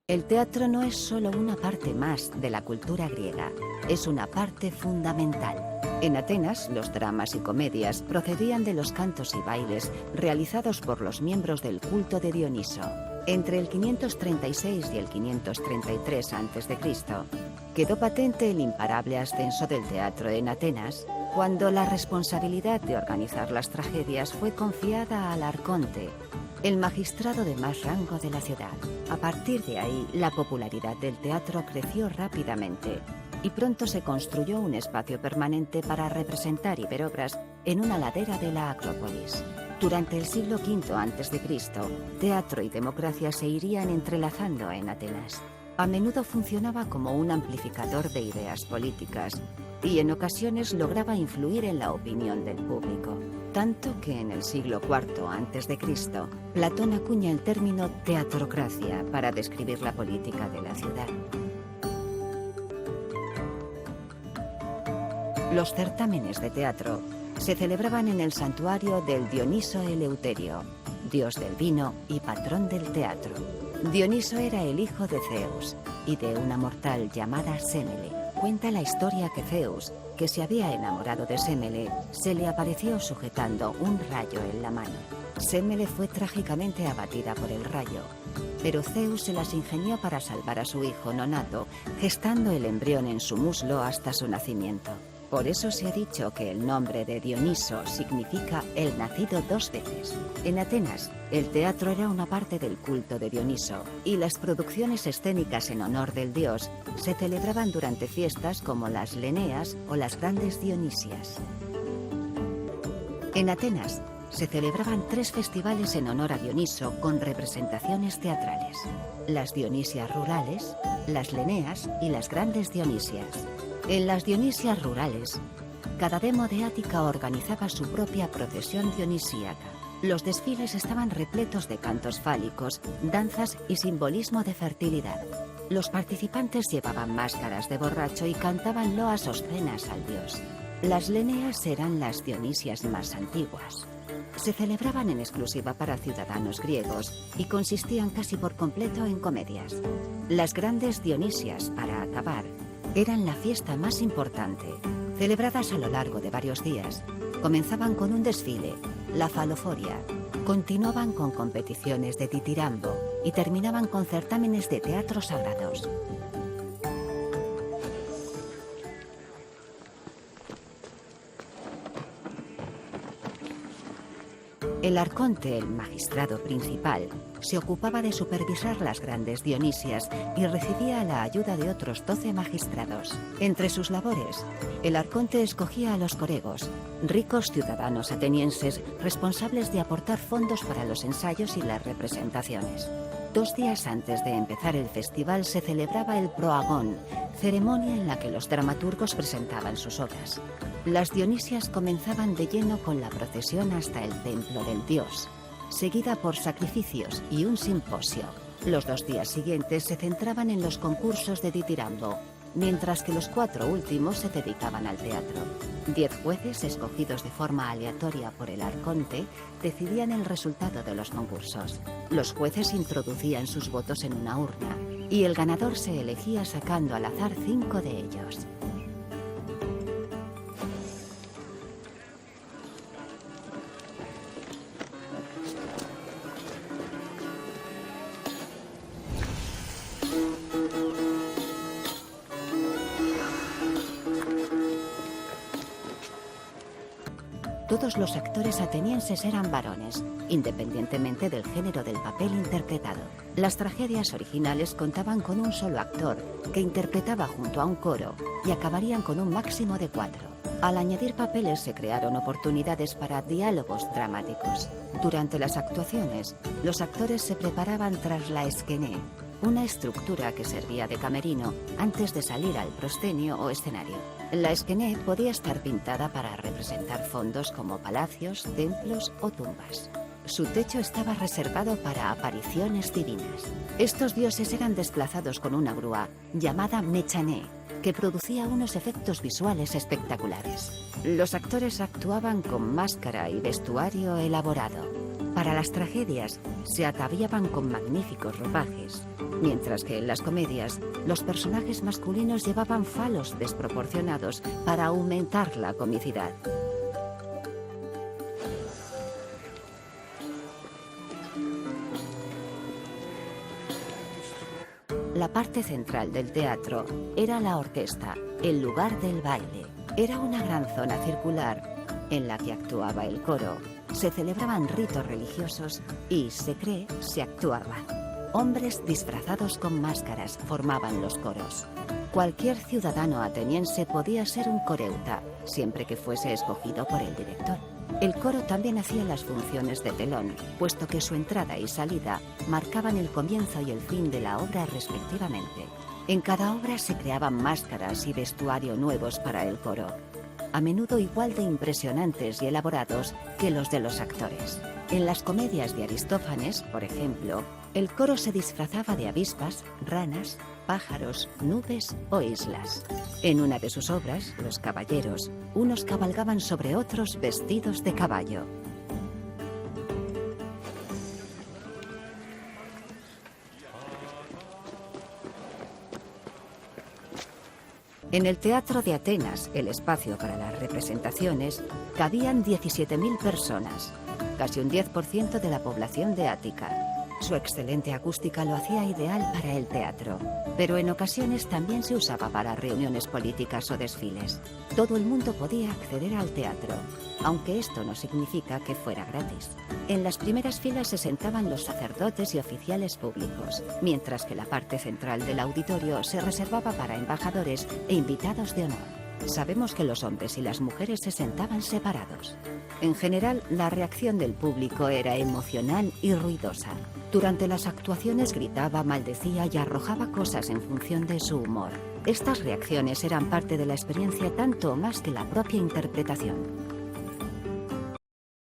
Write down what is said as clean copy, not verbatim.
El teatro no es solo una parte más de la cultura griega, es una parte fundamental. En Atenas, los dramas y comedias procedían de los cantos y bailes realizados por los miembros del culto de Dioniso. Entre el 536 y el 533 a.C., quedó patente el imparable ascenso del teatro en Atenas, cuando la responsabilidad de organizar las tragedias fue confiada al arconte, el magistrado de más rango de la ciudad. A partir de ahí, la popularidad del teatro creció rápidamente y pronto se construyó un espacio permanente para representar y ver obras en una ladera de la Acrópolis. Durante el siglo V a.C., teatro y democracia se irían entrelazando en Atenas. A menudo funcionaba como un amplificador de ideas políticas y en ocasiones lograba influir en la opinión del público. Tanto que en el siglo IV a.C., Platón acuña el término teatrocracia para describir la política de la ciudad. Los certámenes de teatro se celebraban en el santuario del Dioniso Eleuterio, dios del vino y patrón del teatro. Dioniso era el hijo de Zeus y de una mortal llamada Sémele. Cuenta la historia que Zeus, que se había enamorado de Sémele, se le apareció sujetando un rayo en la mano. Sémele fue trágicamente abatida por el rayo, pero Zeus se las ingenió para salvar a su hijo nonato, gestando el embrión en su muslo hasta su nacimiento. Por eso se ha dicho que el nombre de Dioniso significa el nacido dos veces. En Atenas, el teatro era una parte del culto de Dioniso y las producciones escénicas en honor del dios se celebraban durante fiestas como las Leneas o las Grandes Dionisias. En Atenas se celebraban 3 festivales en honor a Dioniso con representaciones teatrales: las Dionisias rurales, las Leneas y las Grandes Dionisias. En las Dionisias rurales, cada demo de Ática organizaba su propia procesión dionisíaca. Los desfiles estaban repletos de cantos fálicos, danzas y simbolismo de fertilidad. Los participantes llevaban máscaras de borracho y cantaban loas obscenas al dios. Las Leneas eran las Dionisias más antiguas. Se celebraban en exclusiva para ciudadanos griegos y consistían casi por completo en comedias. Las Grandes Dionisias, para acabar, eran la fiesta más importante, celebradas a lo largo de varios días. Comenzaban con un desfile, la faloforia, continuaban con competiciones de ditirambo y terminaban con certámenes de teatro sagrados. El arconte, el magistrado principal, se ocupaba de supervisar las Grandes Dionisias y recibía la ayuda de otros 12 magistrados. Entre sus labores, el arconte escogía a los coregos, ricos ciudadanos atenienses responsables de aportar fondos para los ensayos y las representaciones. 2 días antes de empezar el festival se celebraba el proagón, ceremonia en la que los dramaturgos presentaban sus obras. Las Dionisias comenzaban de lleno con la procesión hasta el templo del dios, seguida por sacrificios y un simposio. Los 2 días siguientes se centraban en los concursos de ditirambo, mientras que los 4 últimos se dedicaban al teatro. 10 jueces, escogidos de forma aleatoria por el arconte, decidían el resultado de los concursos. Los jueces introducían sus votos en una urna y el ganador se elegía sacando al azar 5 de ellos. Todos los actores atenienses eran varones, independientemente del género del papel interpretado. Las tragedias originales contaban con un solo actor, que interpretaba junto a un coro, y acabarían con un máximo de 4. Al añadir papeles se crearon oportunidades para diálogos dramáticos. Durante las actuaciones, los actores se preparaban tras la esquené, una estructura que servía de camerino antes de salir al proscenio o escenario. La esquené podía estar pintada para representar fondos como palacios, templos o tumbas. Su techo estaba reservado para apariciones divinas. Estos dioses eran desplazados con una grúa llamada mechané, que producía unos efectos visuales espectaculares. Los actores actuaban con máscara y vestuario elaborado. Para las tragedias se ataviaban con magníficos ropajes, mientras que en las comedias los personajes masculinos llevaban falos desproporcionados para aumentar la comicidad. La parte central del teatro era la orquesta, el lugar del baile. Era una gran zona circular en la que actuaba el coro. Se celebraban ritos religiosos y, se cree, se actuaba. Hombres disfrazados con máscaras formaban los coros. Cualquier ciudadano ateniense podía ser un coreuta, siempre que fuese escogido por el director. El coro también hacía las funciones de telón, puesto que su entrada y salida marcaban el comienzo y el fin de la obra respectivamente. En cada obra se creaban máscaras y vestuario nuevos para el coro, a menudo igual de impresionantes y elaborados que los de los actores. En las comedias de Aristófanes, por ejemplo, el coro se disfrazaba de avispas, ranas, pájaros, nubes o islas. En una de sus obras, Los Caballeros, unos cabalgaban sobre otros vestidos de caballo. En el Teatro de Atenas, el espacio para las representaciones, cabían 17.000 personas, casi un 10% de la población de Ática. Su excelente acústica lo hacía ideal para el teatro, pero en ocasiones también se usaba para reuniones políticas o desfiles. Todo el mundo podía acceder al teatro, aunque esto no significa que fuera gratis. En las primeras filas se sentaban los sacerdotes y oficiales públicos, mientras que la parte central del auditorio se reservaba para embajadores e invitados de honor. Sabemos que los hombres y las mujeres se sentaban separados. En general, la reacción del público era emocional y ruidosa. Durante las actuaciones gritaba, maldecía y arrojaba cosas en función de su humor. Estas reacciones eran parte de la experiencia tanto o más que la propia interpretación.